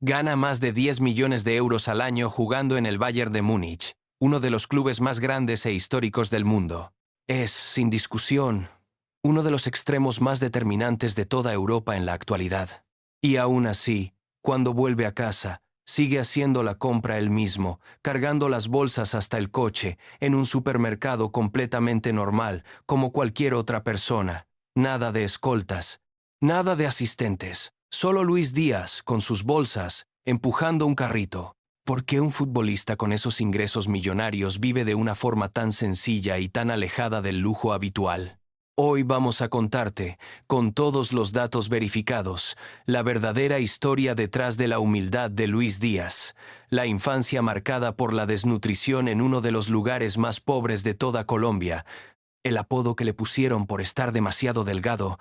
Gana más de 10 millones de euros al año jugando en el Bayern de Múnich, uno de los clubes más grandes e históricos del mundo. Es, sin discusión, uno de los extremos más determinantes de toda Europa en la actualidad. Y aún así, cuando vuelve a casa, sigue haciendo la compra él mismo, cargando las bolsas hasta el coche, en un supermercado completamente normal, como cualquier otra persona. Nada de escoltas, nada de asistentes. Solo Luis Díaz, con sus bolsas, empujando un carrito. ¿Por qué un futbolista con esos ingresos millonarios vive de una forma tan sencilla y tan alejada del lujo habitual? Hoy vamos a contarte, con todos los datos verificados, la verdadera historia detrás de la humildad de Luis Díaz, la infancia marcada por la desnutrición en uno de los lugares más pobres de toda Colombia, el apodo que le pusieron por estar demasiado delgado,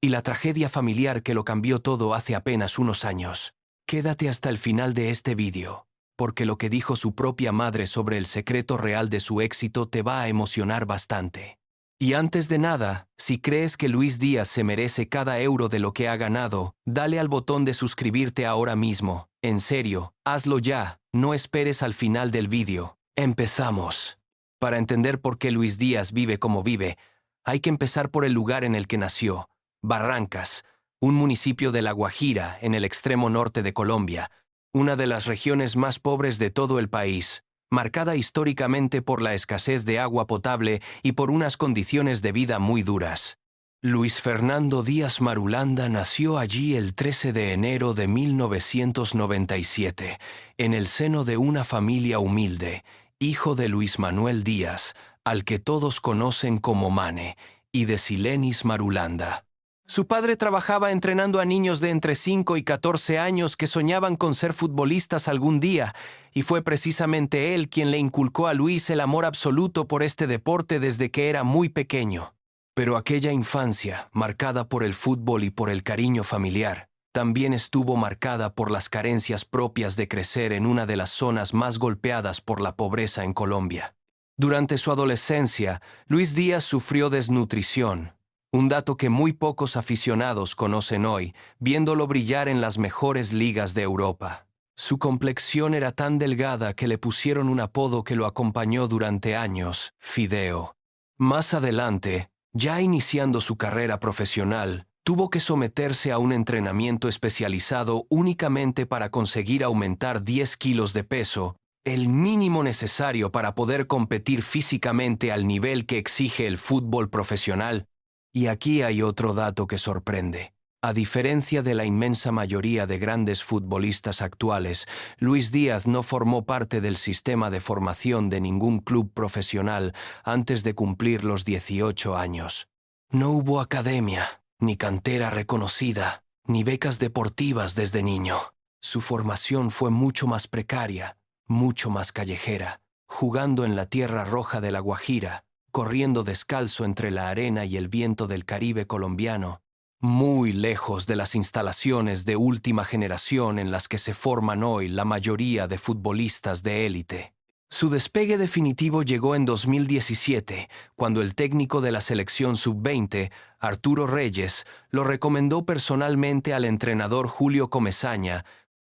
y la tragedia familiar que lo cambió todo hace apenas unos años. Quédate hasta el final de este vídeo, porque lo que dijo su propia madre sobre el secreto real de su éxito te va a emocionar bastante. Y antes de nada, si crees que Luis Díaz se merece cada euro de lo que ha ganado, dale al botón de suscribirte ahora mismo. En serio, hazlo ya, no esperes al final del vídeo. Empezamos. Para entender por qué Luis Díaz vive como vive, hay que empezar por el lugar en el que nació, Barrancas, un municipio de La Guajira, en el extremo norte de Colombia, una de las regiones más pobres de todo el país, marcada históricamente por la escasez de agua potable y por unas condiciones de vida muy duras. Luis Fernando Díaz Marulanda nació allí el 13 de enero de 1997, en el seno de una familia humilde, hijo de Luis Manuel Díaz, al que todos conocen como Mane, y de Silenis Marulanda. Su padre trabajaba entrenando a niños de entre 5 y 14 años que soñaban con ser futbolistas algún día, y fue precisamente él quien le inculcó a Luis el amor absoluto por este deporte desde que era muy pequeño. Pero aquella infancia, marcada por el fútbol y por el cariño familiar, también estuvo marcada por las carencias propias de crecer en una de las zonas más golpeadas por la pobreza en Colombia. Durante su adolescencia, Luis Díaz sufrió desnutrición, un dato que muy pocos aficionados conocen hoy, viéndolo brillar en las mejores ligas de Europa. Su complexión era tan delgada que le pusieron un apodo que lo acompañó durante años, Fideo. Más adelante, ya iniciando su carrera profesional, tuvo que someterse a un entrenamiento especializado únicamente para conseguir aumentar 10 kilos de peso, el mínimo necesario para poder competir físicamente al nivel que exige el fútbol profesional. Y aquí hay otro dato que sorprende. A diferencia de la inmensa mayoría de grandes futbolistas actuales, Luis Díaz no formó parte del sistema de formación de ningún club profesional antes de cumplir los 18 años. No hubo academia, ni cantera reconocida, ni becas deportivas desde niño. Su formación fue mucho más precaria, mucho más callejera, jugando en la tierra roja de La Guajira, corriendo descalzo entre la arena y el viento del Caribe colombiano, muy lejos de las instalaciones de última generación en las que se forman hoy la mayoría de futbolistas de élite. Su despegue definitivo llegó en 2017, cuando el técnico de la selección sub-20, Arturo Reyes, lo recomendó personalmente al entrenador Julio Comesaña,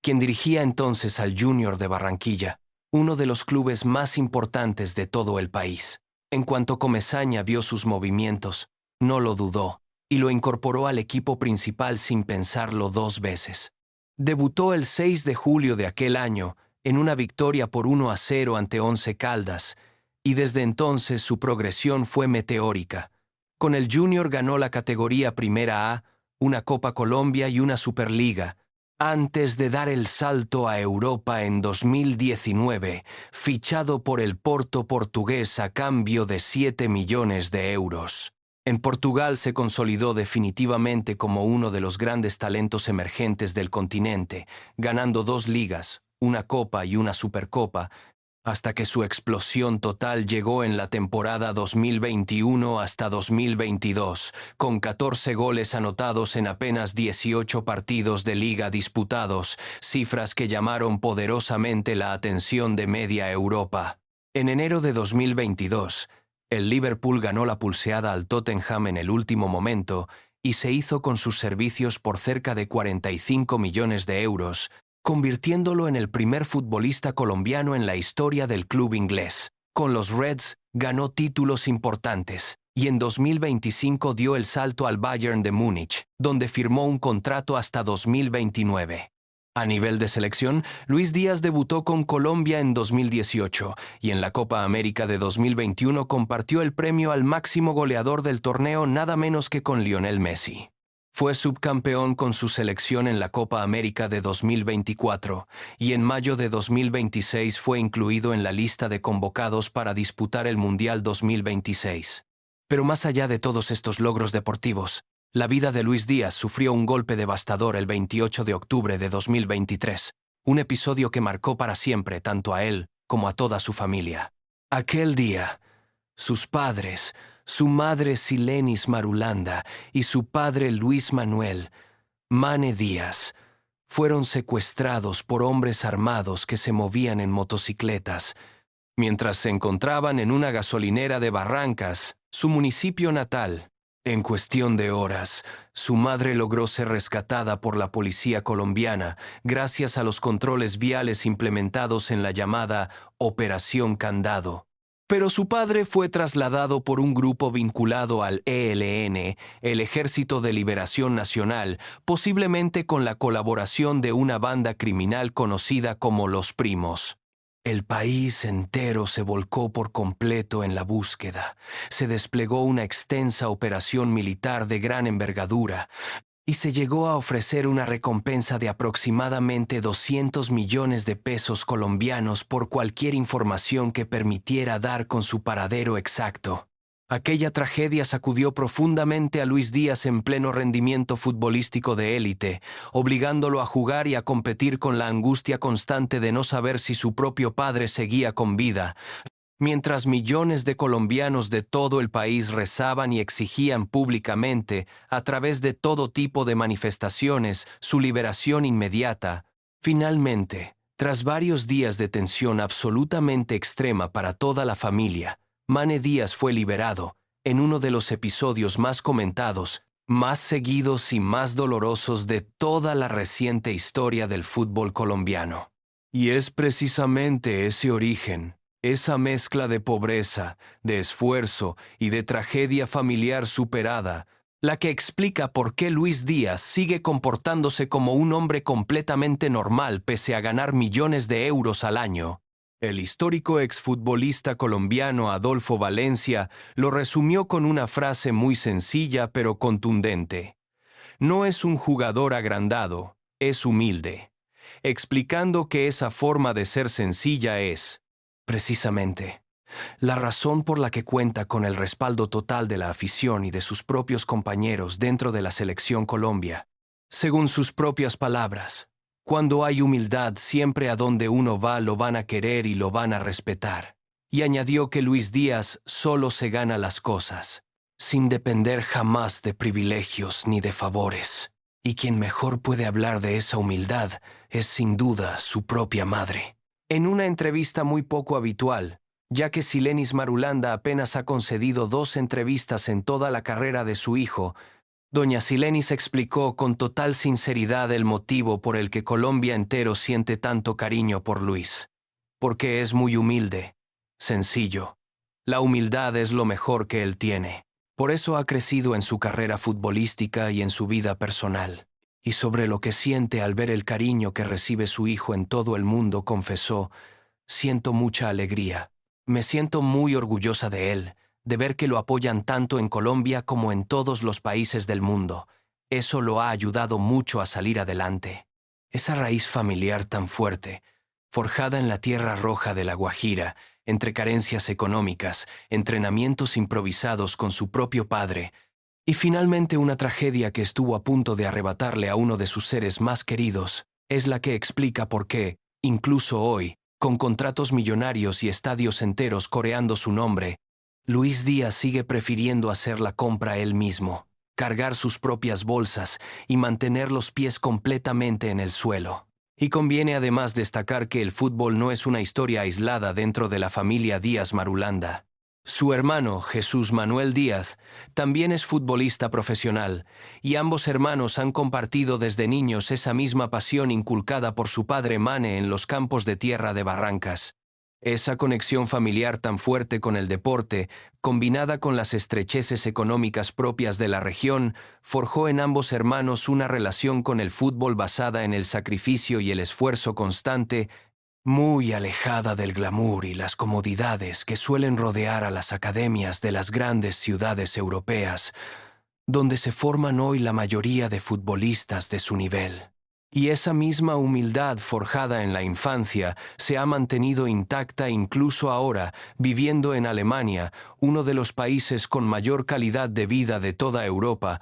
quien dirigía entonces al Junior de Barranquilla, uno de los clubes más importantes de todo el país. En cuanto Comesaña vio sus movimientos, no lo dudó y lo incorporó al equipo principal sin pensarlo dos veces. Debutó el 6 de julio de aquel año en una victoria por 1-0 ante Once Caldas, y desde entonces su progresión fue meteórica. Con el Junior ganó la categoría Primera A, una Copa Colombia y una Superliga, antes de dar el salto a Europa en 2019, fichado por el Porto portugués a cambio de 7 millones de euros. En Portugal se consolidó definitivamente como uno de los grandes talentos emergentes del continente, ganando 2 ligas, una Copa y una Supercopa, hasta que su explosión total llegó en la temporada 2021 hasta 2022, con 14 goles anotados en apenas 18 partidos de liga disputados, cifras que llamaron poderosamente la atención de media Europa. En enero de 2022, el Liverpool ganó la pulseada al Tottenham en el último momento y se hizo con sus servicios por cerca de 45 millones de euros, convirtiéndolo en el primer futbolista colombiano en la historia del club inglés. Con los Reds ganó títulos importantes y en 2025 dio el salto al Bayern de Múnich, donde firmó un contrato hasta 2029. A nivel de selección, Luis Díaz debutó con Colombia en 2018 y en la Copa América de 2021 compartió el premio al máximo goleador del torneo nada menos que con Lionel Messi. Fue subcampeón con su selección en la Copa América de 2024 y en mayo de 2026 fue incluido en la lista de convocados para disputar el Mundial 2026. Pero más allá de todos estos logros deportivos, la vida de Luis Díaz sufrió un golpe devastador el 28 de octubre de 2023, un episodio que marcó para siempre tanto a él como a toda su familia. Aquel día, sus padres, su madre Silenis Marulanda y su padre Luis Manuel Mane Díaz, fueron secuestrados por hombres armados que se movían en motocicletas, mientras se encontraban en una gasolinera de Barrancas, su municipio natal. En cuestión de horas, su madre logró ser rescatada por la policía colombiana gracias a los controles viales implementados en la llamada Operación Candado. Pero su padre fue trasladado por un grupo vinculado al ELN, el Ejército de Liberación Nacional, posiblemente con la colaboración de una banda criminal conocida como Los Primos. El país entero se volcó por completo en la búsqueda. Se desplegó una extensa operación militar de gran envergadura y se llegó a ofrecer una recompensa de aproximadamente 200 millones de pesos colombianos por cualquier información que permitiera dar con su paradero exacto. Aquella tragedia sacudió profundamente a Luis Díaz en pleno rendimiento futbolístico de élite, obligándolo a jugar y a competir con la angustia constante de no saber si su propio padre seguía con vida, mientras millones de colombianos de todo el país rezaban y exigían públicamente, a través de todo tipo de manifestaciones, su liberación inmediata. Finalmente, tras varios días de tensión absolutamente extrema para toda la familia, Mane Díaz fue liberado, en uno de los episodios más comentados, más seguidos y más dolorosos de toda la reciente historia del fútbol colombiano. Y es precisamente ese origen, esa mezcla de pobreza, de esfuerzo y de tragedia familiar superada, la que explica por qué Luis Díaz sigue comportándose como un hombre completamente normal pese a ganar millones de euros al año. El histórico exfutbolista colombiano Adolfo Valencia lo resumió con una frase muy sencilla pero contundente. No es un jugador agrandado, es humilde, explicando que esa forma de ser sencilla es, precisamente, la razón por la que cuenta con el respaldo total de la afición y de sus propios compañeros dentro de la selección Colombia. Según sus propias palabras, cuando hay humildad, siempre a donde uno va lo van a querer y lo van a respetar. Y añadió que Luis Díaz solo se gana las cosas, sin depender jamás de privilegios ni de favores. Y quien mejor puede hablar de esa humildad es sin duda su propia madre. En una entrevista muy poco habitual, ya que Silenis Marulanda apenas ha concedido 2 entrevistas en toda la carrera de su hijo, doña Silenis explicó con total sinceridad el motivo por el que Colombia entero siente tanto cariño por Luis. Porque es muy humilde, sencillo. La humildad es lo mejor que él tiene. Por eso ha crecido en su carrera futbolística y en su vida personal. Y sobre lo que siente al ver el cariño que recibe su hijo en todo el mundo, confesó: siento mucha alegría. Me siento muy orgullosa de él, de ver que lo apoyan tanto en Colombia como en todos los países del mundo. Eso lo ha ayudado mucho a salir adelante. Esa raíz familiar tan fuerte, forjada en la tierra roja de La Guajira, entre carencias económicas, entrenamientos improvisados con su propio padre, y finalmente una tragedia que estuvo a punto de arrebatarle a uno de sus seres más queridos, es la que explica por qué, incluso hoy, con contratos millonarios y estadios enteros coreando su nombre, Luis Díaz sigue prefiriendo hacer la compra él mismo, cargar sus propias bolsas y mantener los pies completamente en el suelo. Y conviene además destacar que el fútbol no es una historia aislada dentro de la familia Díaz Marulanda. Su hermano, Jesús Manuel Díaz, también es futbolista profesional, y ambos hermanos han compartido desde niños esa misma pasión inculcada por su padre Mane en los campos de tierra de Barrancas. Esa conexión familiar tan fuerte con el deporte, combinada con las estrecheces económicas propias de la región, forjó en ambos hermanos una relación con el fútbol basada en el sacrificio y el esfuerzo constante, muy alejada del glamour y las comodidades que suelen rodear a las academias de las grandes ciudades europeas, donde se forman hoy la mayoría de futbolistas de su nivel. Y esa misma humildad forjada en la infancia se ha mantenido intacta incluso ahora, viviendo en Alemania, uno de los países con mayor calidad de vida de toda Europa,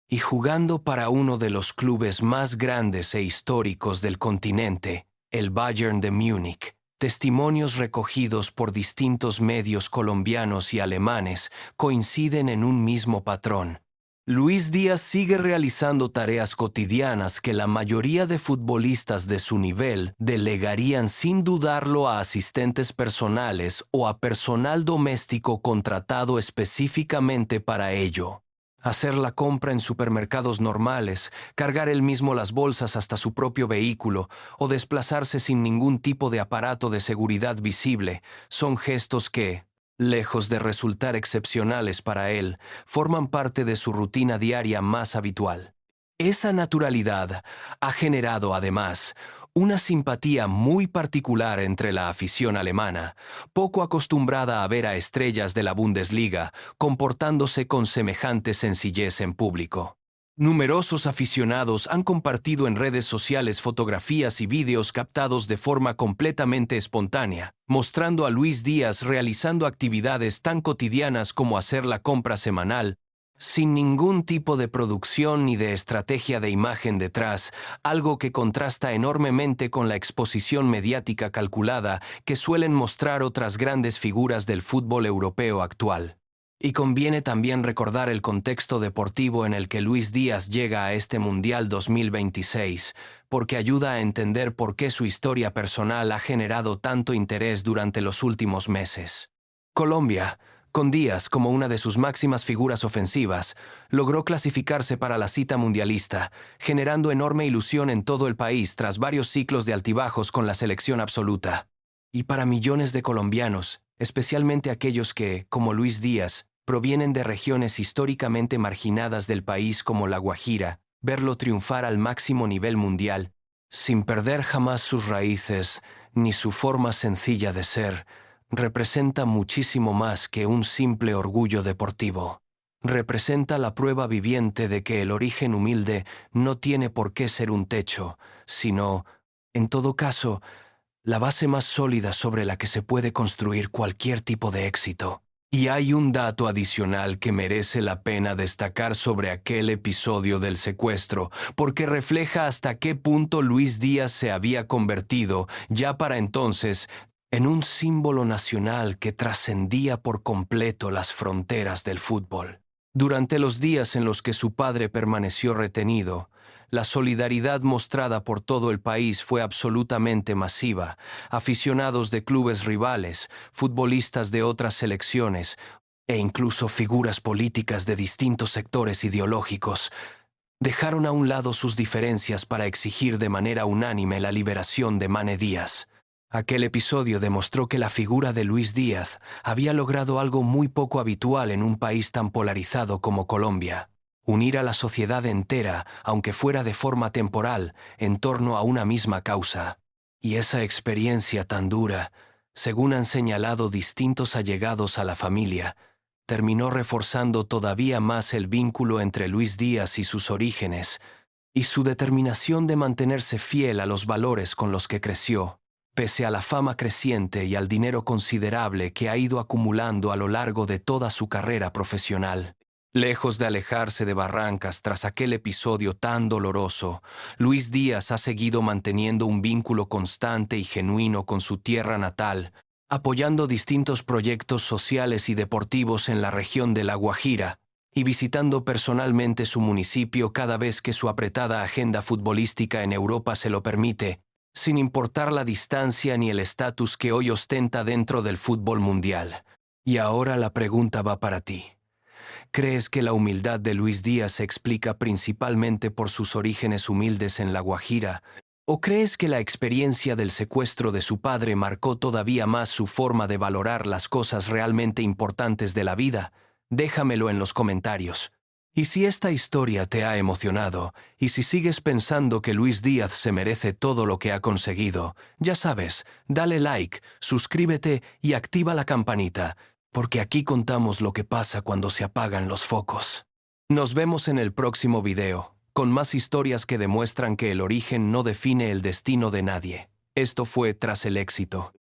y jugando para uno de los clubes más grandes e históricos del continente, el Bayern de Múnich. Testimonios recogidos por distintos medios colombianos y alemanes coinciden en un mismo patrón. Luis Díaz sigue realizando tareas cotidianas que la mayoría de futbolistas de su nivel delegarían sin dudarlo a asistentes personales o a personal doméstico contratado específicamente para ello. Hacer la compra en supermercados normales, cargar él mismo las bolsas hasta su propio vehículo o desplazarse sin ningún tipo de aparato de seguridad visible son gestos que, lejos de resultar excepcionales para él, forman parte de su rutina diaria más habitual. Esa naturalidad ha generado, además, una simpatía muy particular entre la afición alemana, poco acostumbrada a ver a estrellas de la Bundesliga comportándose con semejante sencillez en público. Numerosos aficionados han compartido en redes sociales fotografías y vídeos captados de forma completamente espontánea, mostrando a Luis Díaz realizando actividades tan cotidianas como hacer la compra semanal, sin ningún tipo de producción ni de estrategia de imagen detrás, algo que contrasta enormemente con la exposición mediática calculada que suelen mostrar otras grandes figuras del fútbol europeo actual. Y conviene también recordar el contexto deportivo en el que Luis Díaz llega a este Mundial 2026, porque ayuda a entender por qué su historia personal ha generado tanto interés durante los últimos meses. Colombia, con Díaz como una de sus máximas figuras ofensivas, logró clasificarse para la cita mundialista, generando enorme ilusión en todo el país tras varios ciclos de altibajos con la selección absoluta. Y para millones de colombianos, especialmente aquellos que, como Luis Díaz, provienen de regiones históricamente marginadas del país como La Guajira, verlo triunfar al máximo nivel mundial, sin perder jamás sus raíces ni su forma sencilla de ser, representa muchísimo más que un simple orgullo deportivo. Representa la prueba viviente de que el origen humilde no tiene por qué ser un techo, sino, en todo caso, la base más sólida sobre la que se puede construir cualquier tipo de éxito. Y hay un dato adicional que merece la pena destacar sobre aquel episodio del secuestro, porque refleja hasta qué punto Luis Díaz se había convertido, ya para entonces, en un símbolo nacional que trascendía por completo las fronteras del fútbol. Durante los días en los que su padre permaneció retenido, la solidaridad mostrada por todo el país fue absolutamente masiva. Aficionados de clubes rivales, futbolistas de otras selecciones e incluso figuras políticas de distintos sectores ideológicos dejaron a un lado sus diferencias para exigir de manera unánime la liberación de Mane Díaz. Aquel episodio demostró que la figura de Luis Díaz había logrado algo muy poco habitual en un país tan polarizado como Colombia: unir a la sociedad entera, aunque fuera de forma temporal, en torno a una misma causa. Y esa experiencia tan dura, según han señalado distintos allegados a la familia, terminó reforzando todavía más el vínculo entre Luis Díaz y sus orígenes, y su determinación de mantenerse fiel a los valores con los que creció, pese a la fama creciente y al dinero considerable que ha ido acumulando a lo largo de toda su carrera profesional. Lejos de alejarse de Barrancas tras aquel episodio tan doloroso, Luis Díaz ha seguido manteniendo un vínculo constante y genuino con su tierra natal, apoyando distintos proyectos sociales y deportivos en la región de La Guajira y visitando personalmente su municipio cada vez que su apretada agenda futbolística en Europa se lo permite, sin importar la distancia ni el estatus que hoy ostenta dentro del fútbol mundial. Y ahora la pregunta va para ti. ¿Crees que la humildad de Luis Díaz se explica principalmente por sus orígenes humildes en La Guajira? ¿O crees que la experiencia del secuestro de su padre marcó todavía más su forma de valorar las cosas realmente importantes de la vida? Déjamelo en los comentarios. Y si esta historia te ha emocionado, y si sigues pensando que Luis Díaz se merece todo lo que ha conseguido, ya sabes, dale like, suscríbete y activa la campanita, porque aquí contamos lo que pasa cuando se apagan los focos. Nos vemos en el próximo video, con más historias que demuestran que el origen no define el destino de nadie. Esto fue Tras el éxito.